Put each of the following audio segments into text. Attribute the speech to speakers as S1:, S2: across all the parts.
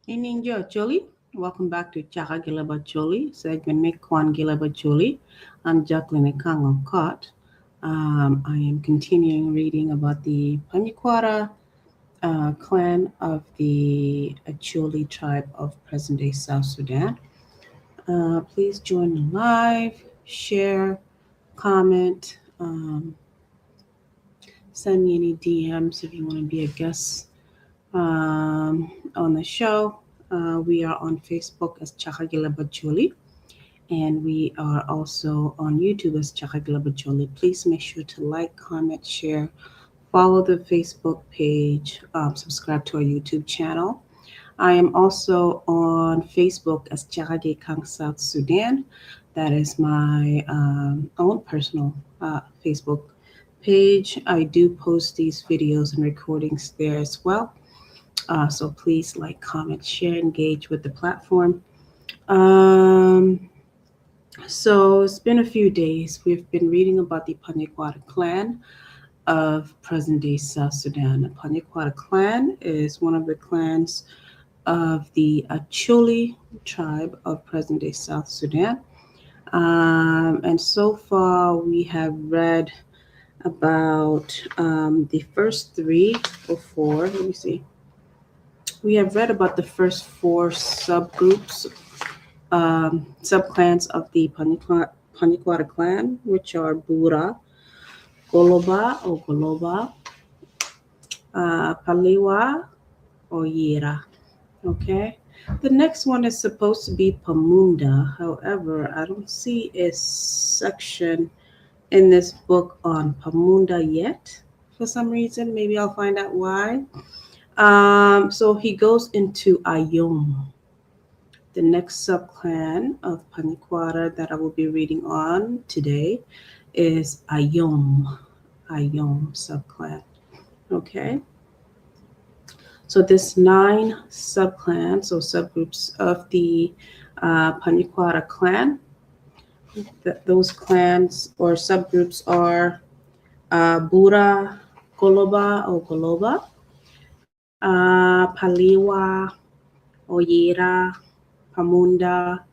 S1: Ininjo Acholi. Welcome back to Chaka Leb Acholi, segment में Kwan Leb Acholi. I'm Jacqueline Ekango Cott. I am continuing reading about the Panyikwara clan of the Acholi tribe of present-day South Sudan. Please join me live, share, comment, send me any DMs if you want to be a guest on the show. We are on Facebook as Chaka Bacholi, and we are also on YouTube as Chaka Bacholi. Please make sure to like, comment, share, follow the Facebook page, subscribe to our YouTube channel. I am also on Facebook as Chaka Kang South Sudan. That is my own personal Facebook page. I do post these videos and recordings there as well. So please like, comment, share, engage with the platform. So it's been a few days. We've been reading about the Panyikwara clan of present-day South Sudan. The Panyikwara clan is one of the clans of the Acholi tribe of present-day South Sudan. And so far we have read about the first 3 or 4. Let me see. We have read about the first 4 subgroups, subclans of the Panyikwara clan, which are Bura, Goloba or Goloba, Paliwa or Yira. Okay. The next one is supposed to be Pamunda. However, I don't see a section in this book on Pamunda yet for some reason. Maybe I'll find out why. So he goes into Ayom. The next subclan of Panyikwara that I will be reading on today is Ayom subclan. Okay. So there's 9 subclans or subgroups of the Panyikwara clan. Those clans or subgroups are Bura, Goloba or Goloba, Paliwa, Oyera, Pamunda,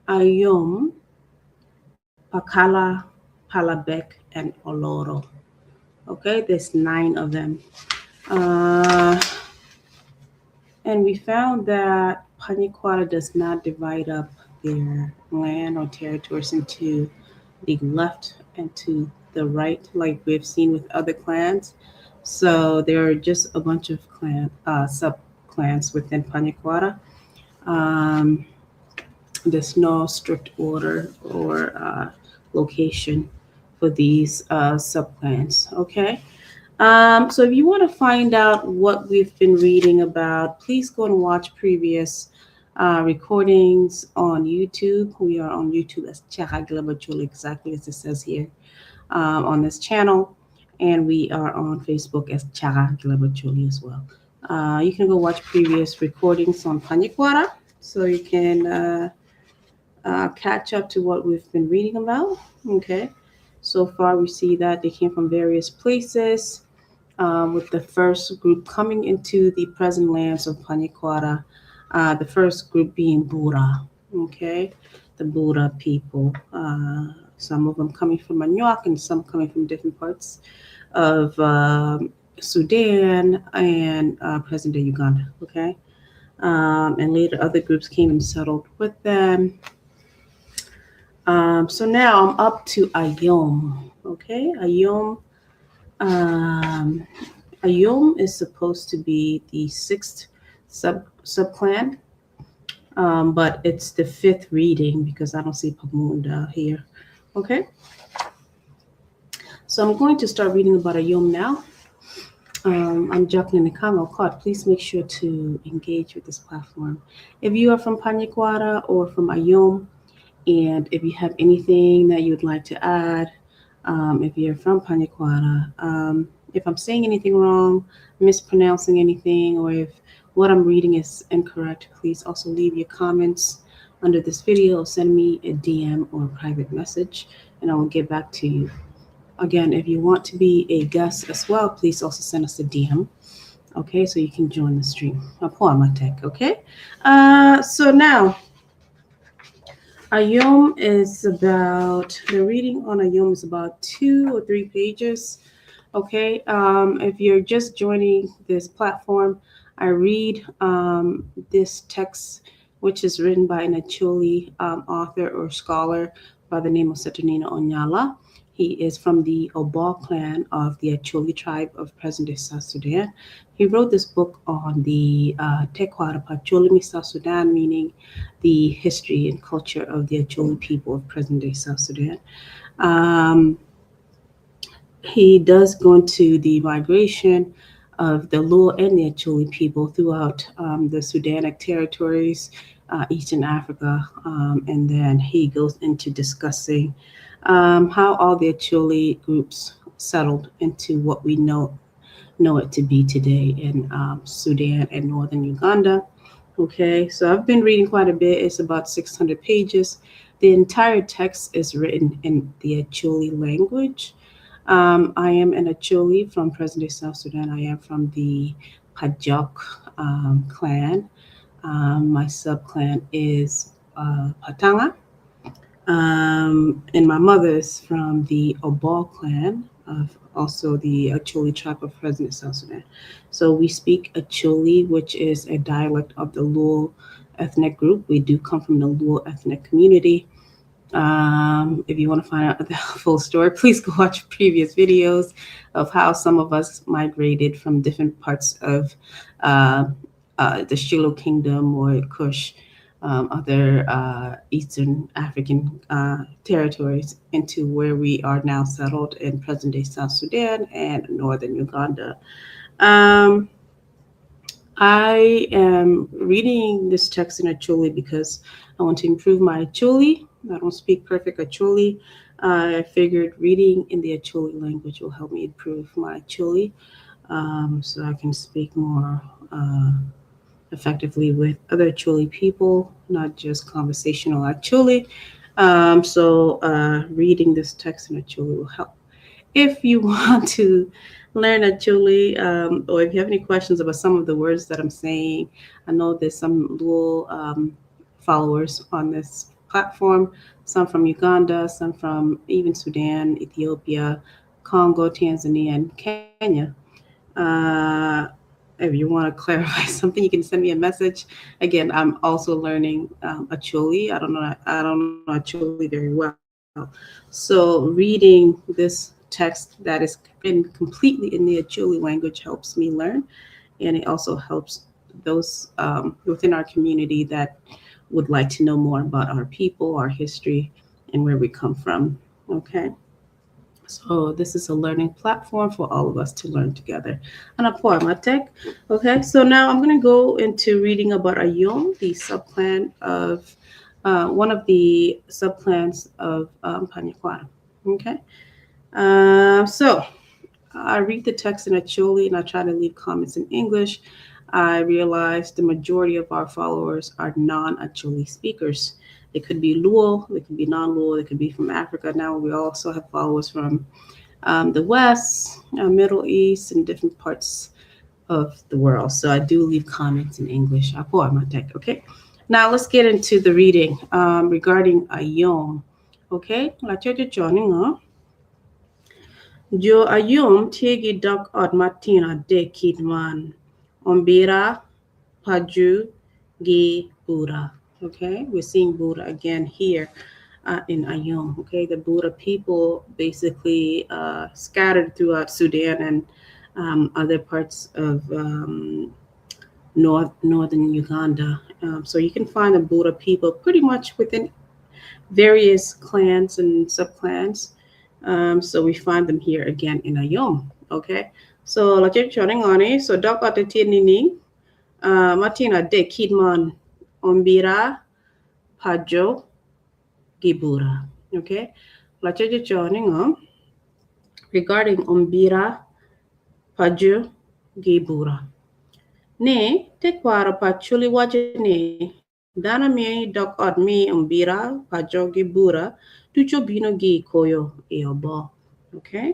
S1: Ayom, Pakala, Palabek, and Oloro. Okay, there's 9 of them. And we found that Panyikwara does not divide up their land or territories into the left and to the right like we've seen with other clans. So there are just a bunch of sub-clans within Panyikwara. There's no strict order or location for these sub-clans, okay? So if you want to find out what we've been reading about, please go and watch previous recordings on YouTube. We are on YouTube as Chaka Acholi, exactly as it says here on this channel. And we are on Facebook as Chaka Acholi as well. You can go watch previous recordings on Panyikwara so you can catch up to what we've been reading about. Okay. So far, we see that they came from various places, with the first group coming into the present lands of Panyikwara, the first group being Bura, okay, the Bura people. Some of them coming from Manioc and some coming from different parts of Sudan and present-day Uganda, okay. And later other groups came and settled with them. So now I'm up to Ayom. Okay, Ayom. Ayom is supposed to be the 6th subclan, but it's the 5th reading because I don't see Pamunda here. Okay, so I'm going to start reading about Ayom now. I'm Jacqueline Ekango Cott. Please make sure to engage with this platform. If you are from Panyikwara or from Ayom, and if you have anything that you'd like to add, if you're from Panyikwara, if I'm saying anything wrong, mispronouncing anything, or if what I'm reading is incorrect, please also leave your comments under this video or send me a DM or a private message, and I will get back to you. Again, if you want to be a guest as well, please also send us a DM. Okay, so you can join the stream. Tech. Okay. So now Ayom is about the reading on Ayom is about 2 or 3 pages. Okay. If you're just joining this platform, I read this text, which is written by an Acholi author or scholar by the name of Saturnino Onyala. He is from the Obal clan of the Acholi tribe of present-day South Sudan. He wrote this book on the Tekwara Pacholimi South Sudan, meaning the history and culture of the Acholi people of present-day South Sudan. Um, he does go into the migration of the Luo and the Acholi people throughout the Sudanic territories, Eastern Africa, and then he goes into discussing how all the Acholi groups settled into what we know it to be today in Sudan and northern Uganda. Okay, so I've been reading quite a bit. It's about 600 pages. The entire text is written in the Acholi language. I am an Acholi from present day South Sudan. I am from the Pajok clan. My sub clan is Patanga. And my mother is from the Obal clan of also the Acholi tribe of present day South Sudan. So we speak Acholi, which is a dialect of the Luo ethnic group. We do come from the Luo ethnic community. If you want to find out the full story, please go watch previous videos of how some of us migrated from different parts of uh, the Shiloh Kingdom or Kush, other Eastern African territories, into where we are now settled in present day South Sudan and northern Uganda. Um, I am reading this text in Acholi because I want to improve my Acholi. I don't speak perfect Acholi. I figured reading in the Acholi language will help me improve my Acholi, so I can speak more effectively with other Acholi people, not just conversational Acholi. Reading this text in Acholi will help. If you want to learn Acholi, or if you have any questions about some of the words that I'm saying, I know there's some little followers on this platform, some from Uganda, some from even Sudan, Ethiopia, Congo, Tanzania, and Kenya. Uh, if you want to clarify something, you can send me a message. Again, I'm also learning Acholi. I don't know Acholi very well. So reading this text that is written completely in the Acholi language helps me learn, and it also helps those within our community that would like to know more about our people, our history, and where we come from. Okay. So this is a learning platform for all of us to learn together. And Tech. Okay, so now I'm going to go into reading about Ayom, the subclan of one of the subclans of Panyikwara. Okay, so I read the text in Acholi and I try to leave comments in English. I realize the majority of our followers are non-Acholi speakers. They could be Luo, they could be non-Luo, they could be from Africa. Now we also have followers from the West, Middle East, and different parts of the world. So I do leave comments in English. Okay. Now let's get into the reading regarding Ayom. Okay. Jo Ayom tigi dak od Martina de Kidman Ombira Paju Gi Buddha. Okay, we're seeing Buddha again here in Ayom. Okay, the Buddha people basically scattered throughout Sudan and other parts of northern Uganda. So you can find the Buddha people pretty much within various clans and subclans. So we find them here again in Ayom. Okay, so lajeng chonengoni so dok atetieni Martina de Kidman Ombira Pajo Gibura. Okay, lajeng choningo regarding Ombira Pajo Gibura. Ne tekwara pachuli wajene dana mi dok od mi Ombira Pajo Gibura tucho bino gi koyo eobo. Okay.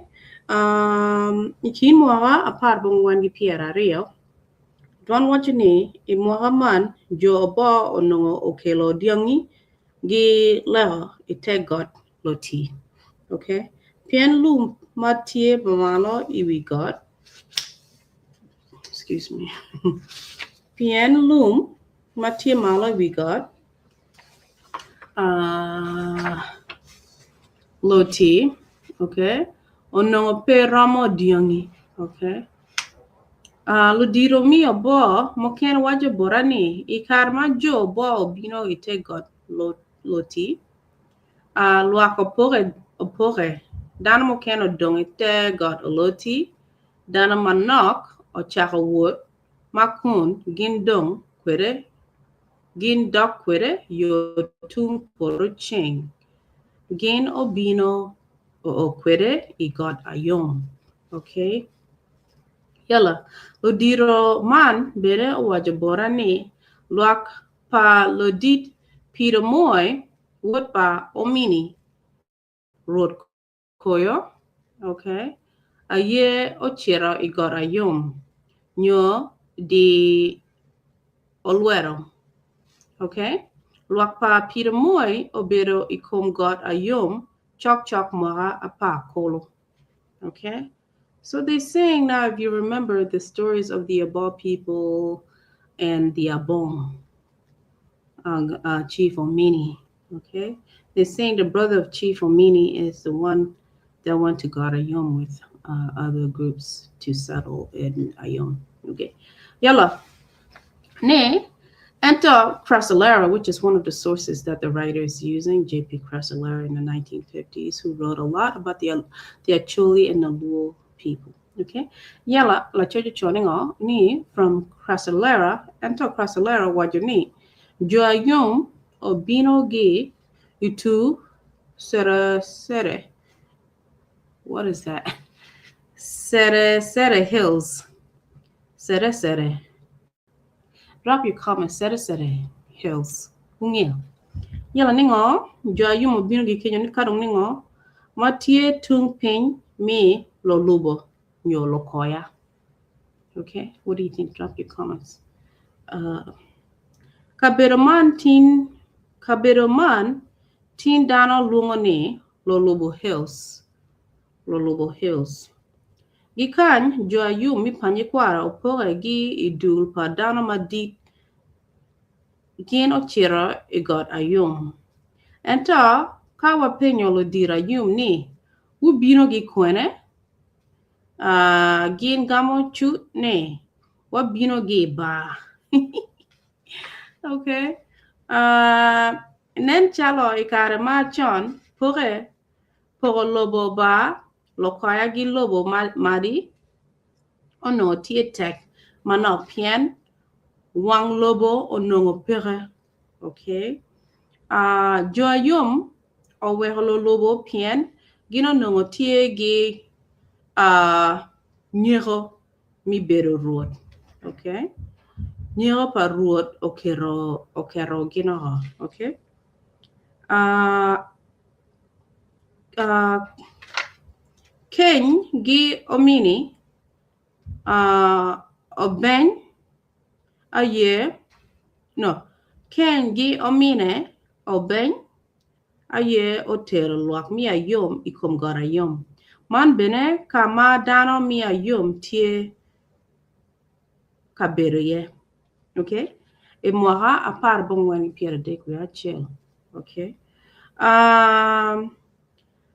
S1: Ikin mwawa apar bungwan gi piera rio. Don wachini imuhaman jo obo onongo okelo diongi gi leho ite got loti. Okay? Pien lum matie bamalo iwi got. Excuse me. Pien lum matie malo iwi got. Loti. Okay? Onongo pe ramo diongi. Okay? Ludiro mi obo moken wajo borani ikar ma jo obo obino ite got loti. Luako opore. Dana moken odong ite got loti. Dana manok o chaka wood. Makun gin dong kwere. Gin dok kwere yo tung poro ching. Gin obino o kwere I got ayom. Okay? Yala, Ludiro man bere wajo borani luak pa lodit Peter Moy wood pa omini road koyo. Okay. Aye ochera I got ayom. Nyo di olwero. Okay. Luak pa Peter Moy obero ikom got ayom chok mora apa kolo. Okay. So they're saying now, if you remember the stories of the Abo people and the Abong, Chief Omini, okay? They're saying the brother of Chief Omini is the one that went to God Ayom with other groups to settle in Ayom, okay? Yalla. Ne, enter Crasolera, which is one of the sources that the writer is using, J.P. Crasolera in the 1950s, who wrote a lot about the Acholi and the Luo people. Okay. Yala la chojo choningo ni from Crasolera ento Crasolera wajoni joayum obino gi itu sere. What is that? Sere hills. Sere. Drop your comment. Sere hills. Ungil. Yala ningo joayum obino gi kenyo ni kadong ningo matie tung ping me lo lubo. Yo lokoya. Okay, what do you think? Drop your comments. Kaberoman tin dano lungone Lolubo Hills. Gikan jo ayum mi Panyikwara opore gi idul pa dano madit gin ochira igot ayum. Enta kawa penyo lo dira ayum ni ubino gi kwene gin gamo chut ne wabino gi ba. Okay. Nen chalo ikare ma chon pore lobo ba lokaya gi lobo madi ono tie tek mano pien wang lobo onongo pere. Okay. Joayum oweholo lobo pien gino nongo tie gi nyero mi bero road. Okay. Nyero pa road okero gino. Okay. Ken gi omini oben aye no Ken gi omine oben aye otero luak mi ayom ikom got ayom. Man bene kama dano mi ayom tie kabere ye. Okay. E moha apar bongwani piera dek we achel. Okay. Moha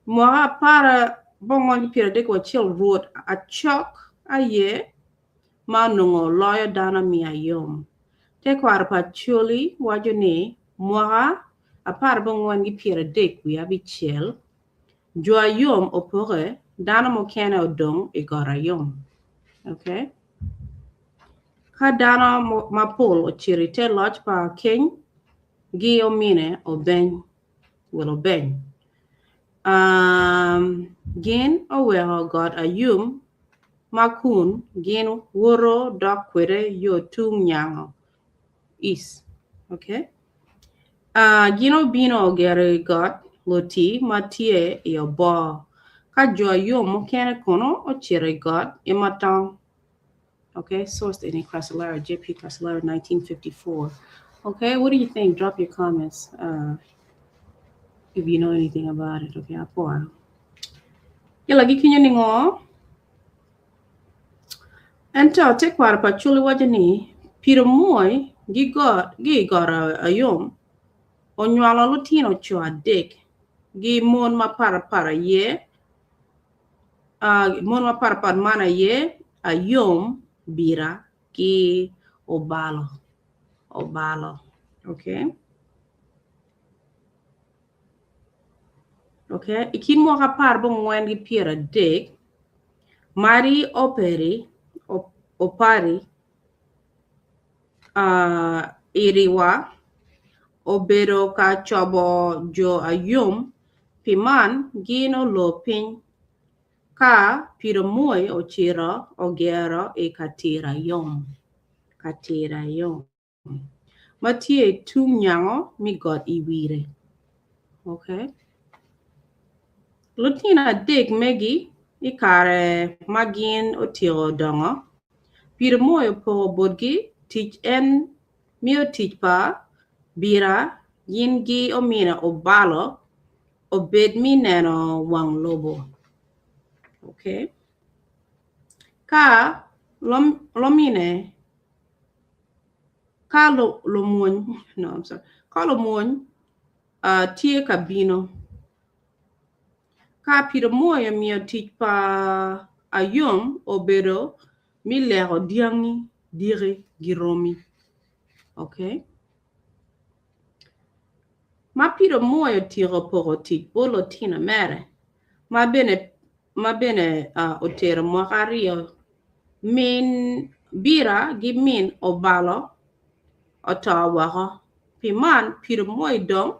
S1: apar bongwani piera dek we achel road a chok aye manungo lawyer dana mi ayom. Te kwar pa chuli wajone moha apar bongwani piera dek we abichel. Jo ayom opore dana mo kene odong e got ayom. Okay. Kadana mapol ochirite lodge pa king gi omine oben will oben. Gin oweho got ayum makun gin woro dok kwere yo tung nyango is. Okay. Gino bino ogere got loti matie yo bo. Ka jo ayum mokene kono ochire got imatang Okay, sourced in Crassellera, J.P. Crassellera, 1954. Okay, what do you think? Drop your comments if you know anything about it. Okay, apo. Yala gikinyo ningo. Ento te kwara pa chuli wajani. Piro moy gi got ayom. Onywala lutino chwa dik. Gi mon ma para ye. Mon ma para mana ye. Ayom bira gi obalo. Okay. Okay. Ikin mo kapar bong wen gi pira dik. Mari opari iriwa obedo ka chobo jo ayom piman gino lopin ka piro moy ochiro ogero e katira yom matie tung nyango mi got iwire. Okay, lutina dig megi ikare magin otiro dongo piro moy po bodgi tich en mio tich pa bira yingi omina obalo obed mi neno wang lobo. Okay, ka lomine ka lo muony, no I'm sorry, ka lo muony tie kabino ka piro moyo mio tich pa ayom obedo mi lero diangi dire giromi. Okay, ma piro moyo tiro poro tich bolo tina mere ma bene otero mwakario min bira gi min obalo otawako piman piro moy dong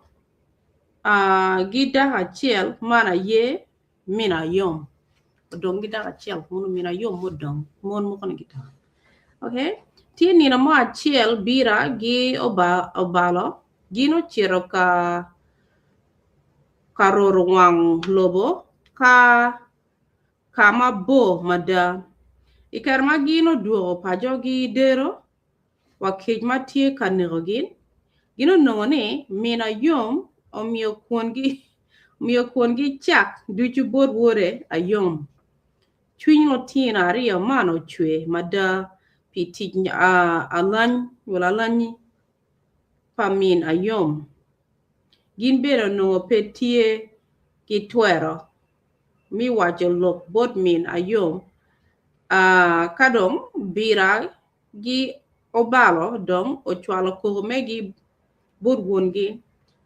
S1: gi daga chiel mana ye mina yom dong gi daga chiel munu mina yom mo dong mon mo kono gita. Okay, tini na mo chiel bira gi obalo gino chiro ka karoro wang lobo kama bo mada ikar magino duo pajo gi dero wakej matie kanirogin gino nongone mina yom o mio kuongi chak duchu bod wore ayom chwiny lo tina rio mano chwe mada piti alany pamin ayom gin bero nongo petie ki twero mi wacho lok bod min ayom kadong bira gi obalo dong ochwalo kogomegi bod wongi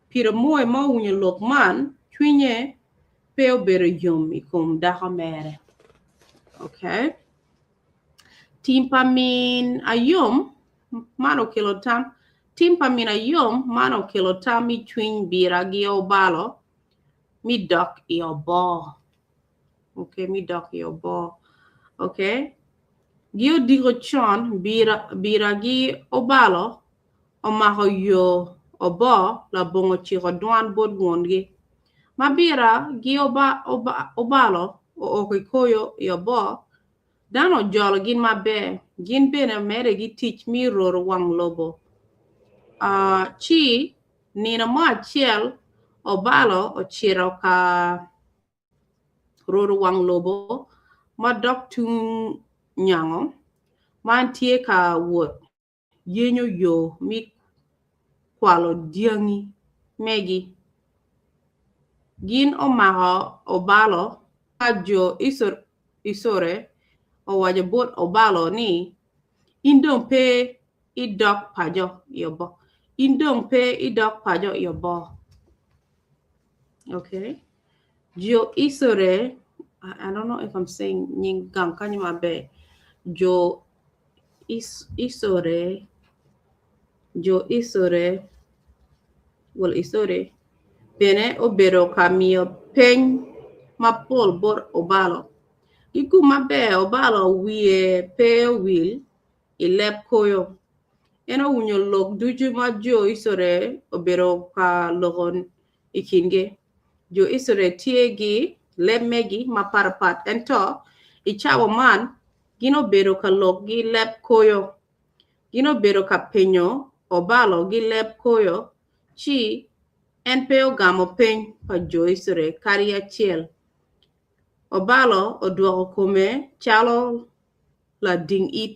S1: piro moy ma unyo lok man chwinye pe obero yom ikum dako mere. Okay, timpa min ayom mano kilotam timpa min ayom mano kilotam mi chwiny bira gi obalo mi dok i obo. Okay, mi dok i obo. Okay, gio digo chon bira gi obalo omako yo obo la bongo chiko duan bod wongi mabira gi obalo o koyo i obo dano jolo gin mabe gin bene mere gi tich mi roro wang lobo chi nina mo achiel obalo ochiro ka roro wang lobo ma dok tung nyango man tie ka wot yenyo yo mi kwalo diangi megi gin omako obalo ajo isore o wajo bot obalo ni indong pe idok pajo yobo. Okay, jo isore I don't know if I'm saying nying gang kanyuma be jo isore well isore bene obero kamio pen mapol bor obalo iku mabe obalo wie pe will ilep koyo eno unyo lok duju ma jo isore obero ka logon ikinge jo isore tiegi lemegi maparapat ento ichawo man gino bedo ka lok gi leb koyo gino bedo ka penyo obalo gi leb koyo chi en peo gamo peny pa jo Israel kari achiel obalo oduoko kome chalo la ding it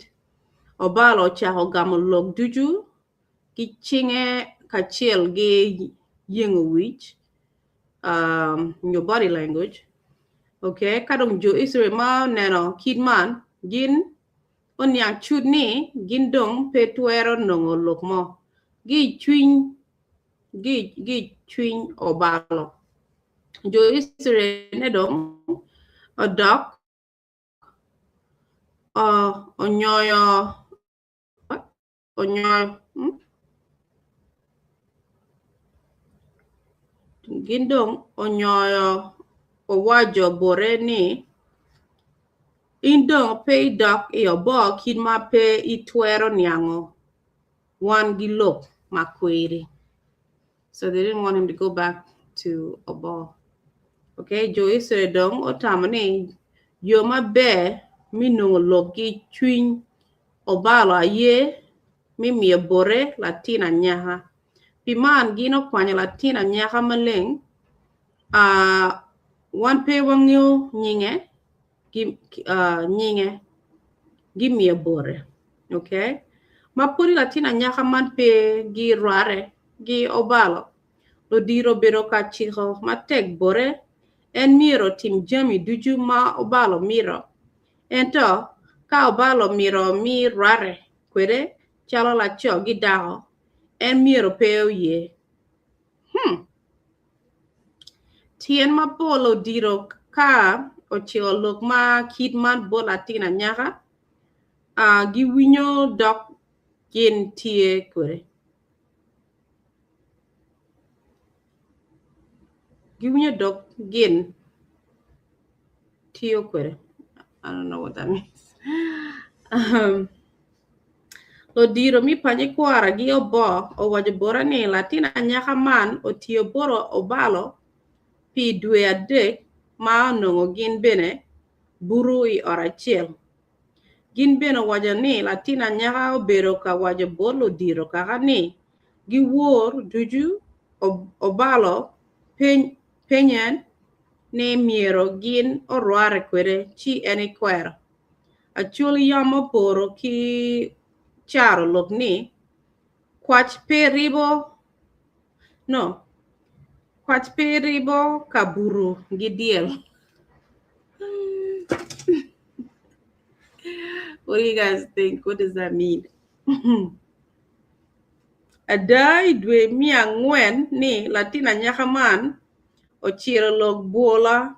S1: obalo chako gamo lok duju ki chinge kachiel gi yengo wich your body language okay kadong jo Israel ma neno kidman gin onyang chudni gin dong petuero nongo lok mo gi chwiny obalo jo Israel ne dong odok onyoyo gin dong onyoyo owajo bore ni indong pe dok obo kid ma pe itwero niango one gi lok makwiri so they didn't want him to go back to obo okay jo Israel dong otamani yo mabe minungo lok gi chwiny obalo aye mimie bore latina nyaha piman gino kwanya latina nyaha maleng one pe wangyo nyinge gi mie bore okay mapuri latina nyaha man pe gi rare gi obalo lo diro bero ka chiho matek bore en miro tim jami duju ma obalo miro ento ka obalo miro mi rare kwere chalo la cho gi dao en miro peo ye tien ma polo diro ka ochio lok ma kid man bo latina nyaka gi winyo dok gin tie kwere gi winyo dok gin tio kwere I don't know what that means lo diro mi Panyikwara gi obo owajo bora ni latina nyaka man otio boro obalo pi dwe adek ma onongo gin bene buru I orachiel gin bene wajo ni latina nyaka obero ka wajo bolo diro kaka ni gi wor duju obalo penyen ni miero gin orware kwere chi eni kwero achuli yamo poro ki charo lok ni kwach pe ribo ka buru gi diel what do you guys think what does that mean adai dwe mi angwen ni latina nyaka man ochiro lok bola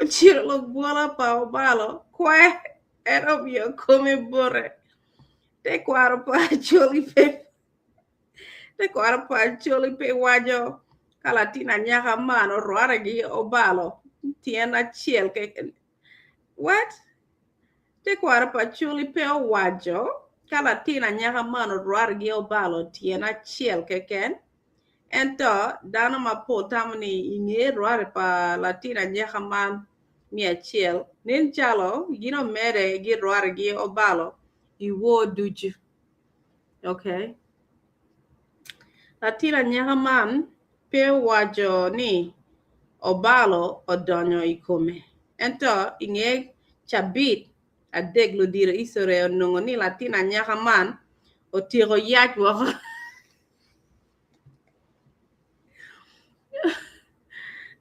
S1: ochiro lok bola pa obalo kwe ero mio come bore te kwaro pa choli pe wajo kalatina nyaka man orware gi obalo tien achiel ke what te kwaro pa choli pe wajo kalatina nyaka man orware gi obalo tien achiel keken ento dano ma po tamni inge rware pa latina nyaka man 100 nen chalo gino mere gi rware gi obalo iwo duju okay latina nyaka man pe wajo ni obalo odonyo ikome ento inge chabit adek lo diro Israel nongo ni latina nyaka man otiro yach wako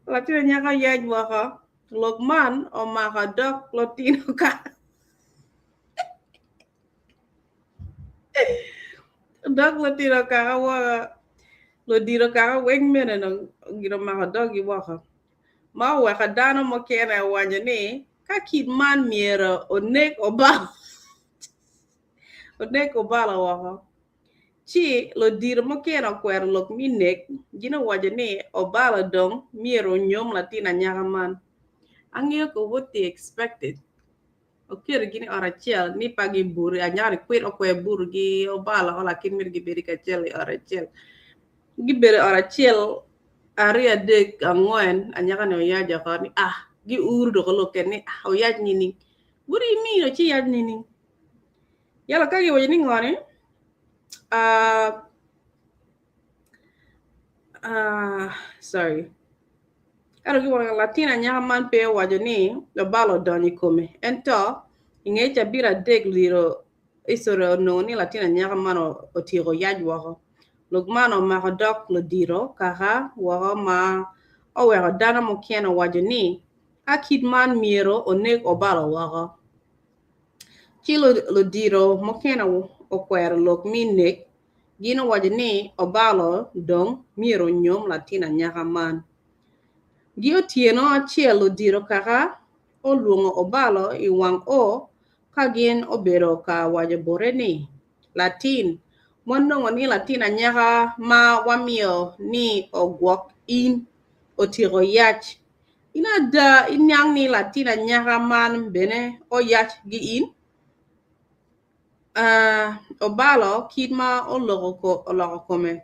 S1: latina nyaka yach wako Lokman omaka dok lotino ka dok lotino ka waka lo diro ka weng mene no giro maka dog I waka ma waka dano mo kena wajo ni ka kid man miero onek obalo waka chi lo diro mo kena kwero lok mi nek gino wajo ni obalo dong miero nyom latina nyaka man ang'eyo ko what they expected okere gini orachiel ni pagi buri anyari kwit okwe buru gi obalo lakin mir gi beri kachiel orachiel gi beri orachiel Ari adek angwen anyaka ne oyaja koni gi uru do kolo keni oyaj nini. What do you mean ochi yaj nini? Yala kagi wajini ngoni sorry. Ero gi wanga Latina nyaka man pe wajoni lo balo doni kome. Ento ingecha bira dek liro isoro no ni Latina nyaka man otiro yaj wako. Lugmano mako dok lo diro kaka wako ma oweko dana mokieno wajoni akid man miero onek obalo wako. Chilo lo diro mokieno okwero lok minek gino wajoni obalo dong miero nyom Latina nyaka man. Gi otieno achiel odiro kaka oluongo obalo I wang o ka gin obedo ka wajo bore ni Latin monongo ni Latin anyaka ma wamiyo ni ogwok in otiro yach ina da inyang ni Latin anyaka man bene o yach gi in obalo kid ma oloko kome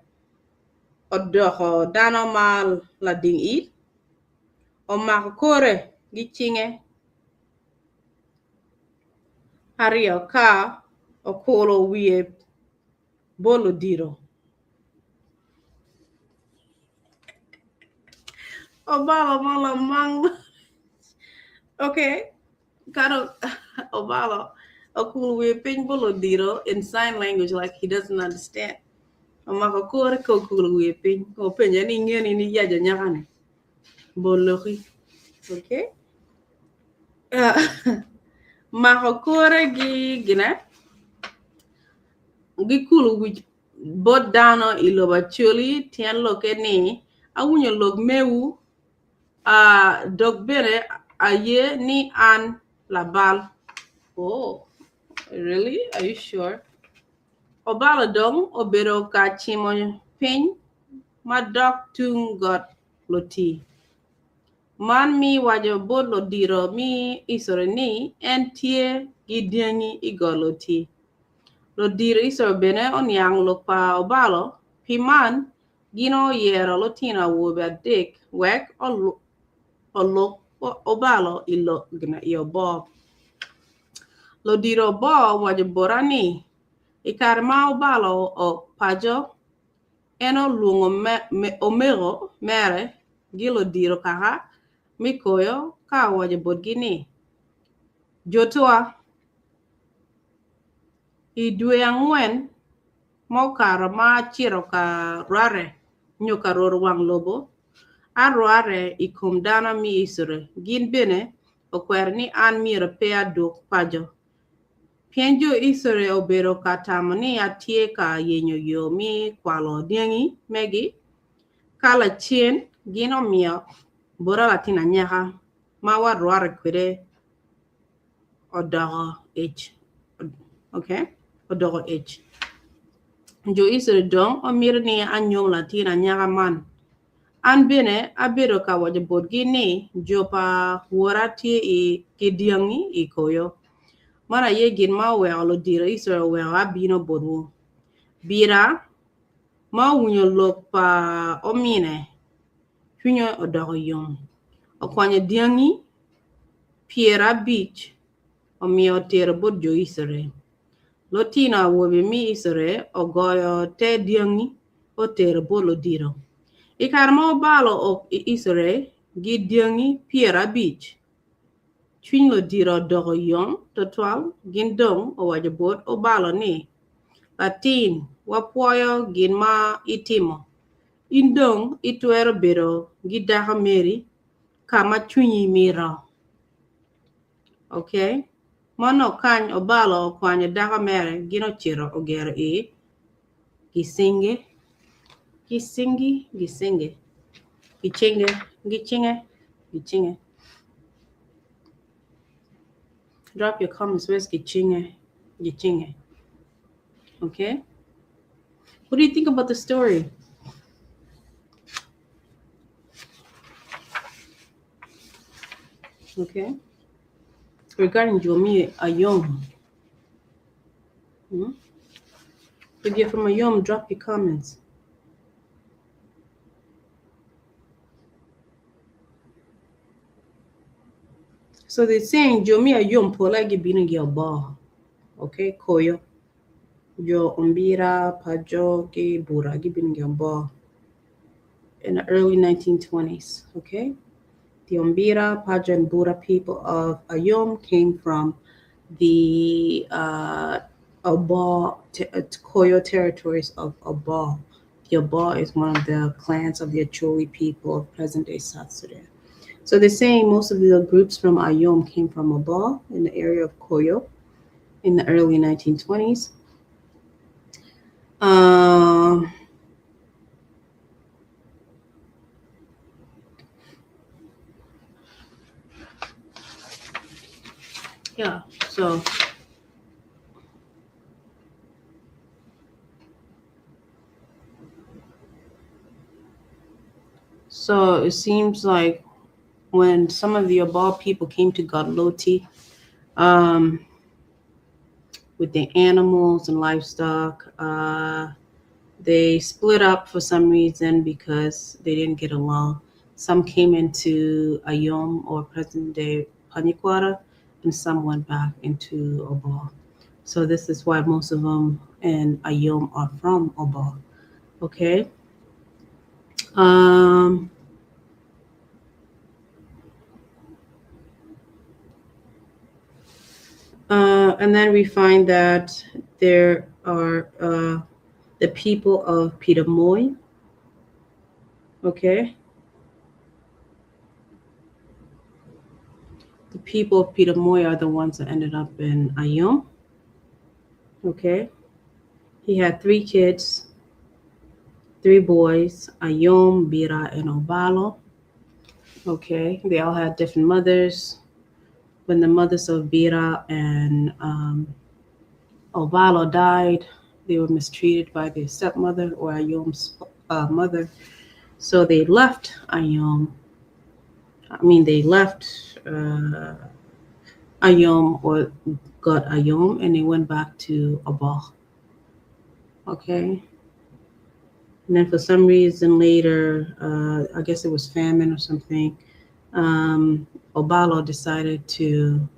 S1: odoko dano ma lading it omako kore gi chinge ariyo ka okolo wiye bolo diro. Obalo mala mang. Okay. Karo obalo okolo wiye piny bolo diro in sign language like he doesn't understand. Omako kore kokolo wiye piny. Openja ni ng'eni ni yaja nyakane. Boloki. Okay. Mako kore gi gine gi kulu wich bot dano I Leb Acholi tien loke ni awunyo log mewu dog bere aye ni an labal. Oh, really? Are you sure? Obalo dong obedo ka chimo piny ma dok tung got loti. Man mi wajo bot lo diro mi isore ni en tie gi diangi I goloti. Lo diro isore bene onyang lo pa obalo piman gino yero lo tina wobe adek wek olo obalo ilo gina iyo bo. Lo diro bo wajo borani ikar ma obalo o pajo eno luongo omego mere gilo diro kaka mikoyo ka wajo bot gini jotoa I dwe ang'wen mokaro ma chiro ka rare nyoka ror wang lobo arware I kum dana mi isore gin bene okwer ni an mira pe adok pajo pienjo isore obedo ka tamo ni atie ka yenyo yo mi kwalo diangi megi kala chien gino miyo bora Latina nyaka ma warware kwede odogo ich. Okay, odogo ich. Jo isore dong omir ni anyong Latina nyaka man. An bene abedo ka wajo bot gini jopa wora tie I kidiangi I koyo. Mana ye gin ma weo lo dira isore weo abino bodu. Bira ma wunyo lok pa omine chunyo odogo yom. Okwanya diangi Piera Beach omiyo tero bot jo isore. Lotina wobe mi isore ogoyo te diangi o tero bolo diro. Ikar ma obalo ok isore gi diangi Piera Beach. Chuny lo diro dogo yom total gin dong o wajo bot obalo ni. Latin wapuoyo gin ma itimo. Indong ituero bedo gi daka meri kama chunyi miro. Okay? Mono kany obalo kwanya daka mere gino chiro ogero I gisinge gichinge drop your comments where's gichinge. Okay? What do you think about the story? Okay? Regarding Jomi Ayom. If you're from Ayom, drop your comments. So they're saying Jomi Ayom Pola Gibino Gilba. Okay, Koyo. Jo Umbira Pajo Ge Bura Gibino Gilba in the early 1920s. Okay. The Umbira, Paja, and Bura people of Ayom came from the Koyo territories of Aba. The Aba is one of the clans of the Acholi people of present-day South Sudan. So they're saying most of the groups from Ayom came from Aba in the area of Koyo in the early 1920s. Uh, yeah, so it seems like when some of the Aba people came to Godloti, um, with the animals and livestock. They split up for some reason because they didn't get along. Some came into Ayom or present day Panyikwara, and some went back into Oba. So this is why most of them in Ayom are from Oba. Okay. Um, and then we find that there are the people of Peter Moy. Okay. The people of Peter Moy are the ones that ended up in Ayom. Okay. He had 3 kids, 3 boys, Ayom, Bira, and Obalo. Okay. They all had different mothers. When the mothers of Bira and Obalo died, they were mistreated by their stepmother or Ayom's mother. So they left Ayom. They left Ayom or got Ayom and they went back to Abah. Okay. And then for some reason later, I guess it was famine or something, Obalo decided to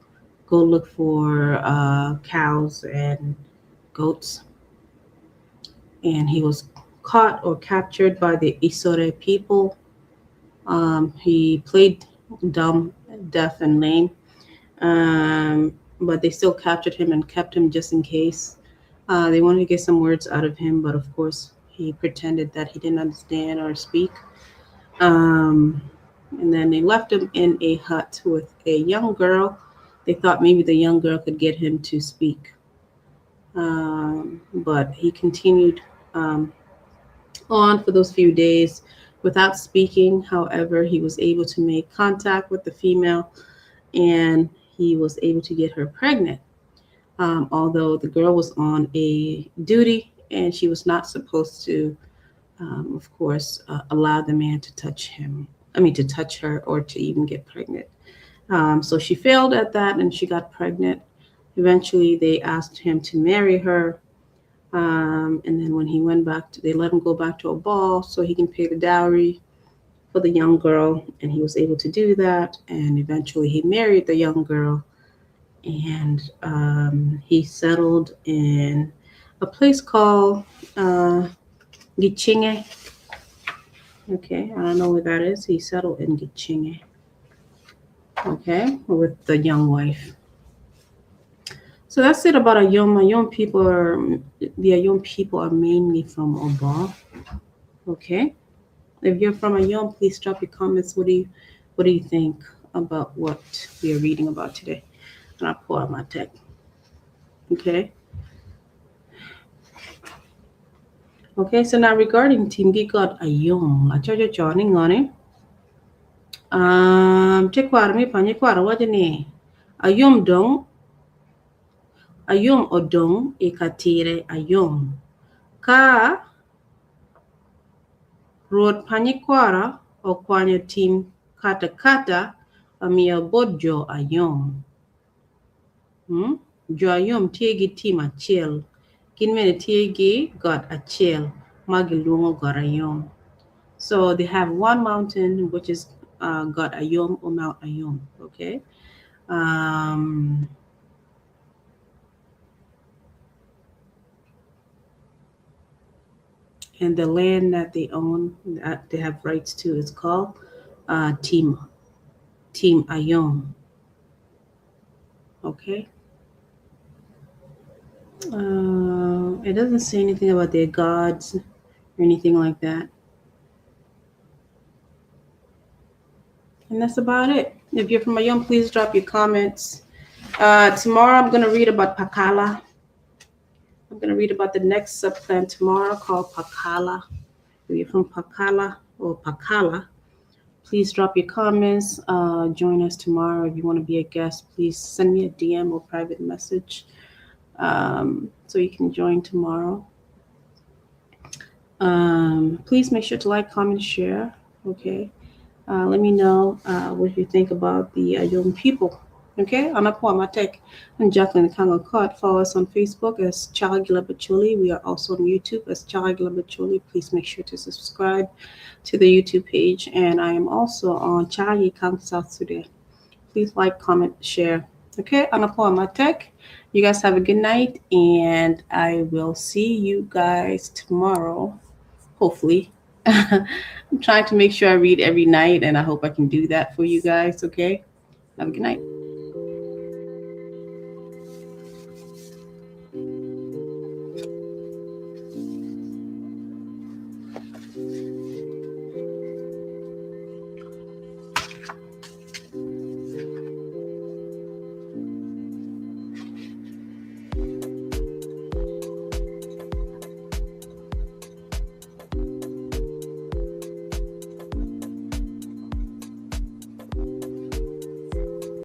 S1: go look for cows and goats. And he was caught or captured by the Isore people. He played dumb, deaf, and lame. But they still captured him and kept him just in case. They wanted to get some words out of him, but of course, he pretended that he didn't understand or speak. Um, and then they left him in a hut with a young girl. They thought maybe the young girl could get him to speak. But he continued um, on for those few days without speaking. However, he was able to make contact with the female and he was able to get her pregnant. Although the girl was on a duty and she was not supposed to, of course, allow the man to touch him. To touch her or to even get pregnant. So she failed at that and she got pregnant. Eventually, they asked him to marry her. And then when he went back, they let him go back to a ball so he can pay the dowry for the young girl. And he was able to do that. And eventually, he married the young girl. And he settled in a place called Gichinge. Okay, I don't know where that is. He settled in Gichinge. Okay, with the young wife. So that's it about Ayom. The Ayom people are mainly from Oba. Okay, if you're from Ayom, please drop your comments. What do you think about what we are reading about today? And I'll pull out my tech. Okay. Okay, so now regarding Timgi got Ayom, I charge you joining on it. Chekwara mi panyikwara wajani Ayom dong Ayom odong ikatire Ayom ka Ruoth Panyikwara okwanyo tim kata kata omiyo bodjo Ayom. Jo Ayom tye gi tim achiel. Gin bende tye gi got achiel ma giluongo got Ayom. So they have one mountain which is got Ayom or Mount Ayom. Okay. Um, and the land that they own, that they have rights to, is called Team Ayom. Okay. It doesn't say anything about their gods or anything like that. And that's about it. If you're from Ayom, please drop your comments. Tomorrow I'm going to read about Pakala. I'm going to read about the next subclan tomorrow called Pakala. If you're from Pakala or Pakala, please drop your comments. Join us tomorrow. If you want to be a guest, please send me a DM or private message so you can join tomorrow. Please make sure to like, comment, share. Okay. Let me know what you think about the young people. Okay, Anapo Matek and Jacqueline Kango Court. Follow us on Facebook as Chaka Leb Acholi. We are also on YouTube as Chaka Leb Acholi. Please make sure to subscribe to the YouTube page. And I am also on Chaka Kang South Sudan. Please like, comment, share. Okay, Anapo Matek. You guys have a good night, and I will see you guys tomorrow. Hopefully. I'm trying to make sure I read every night, and I hope I can do that for you guys. Okay, have a good night.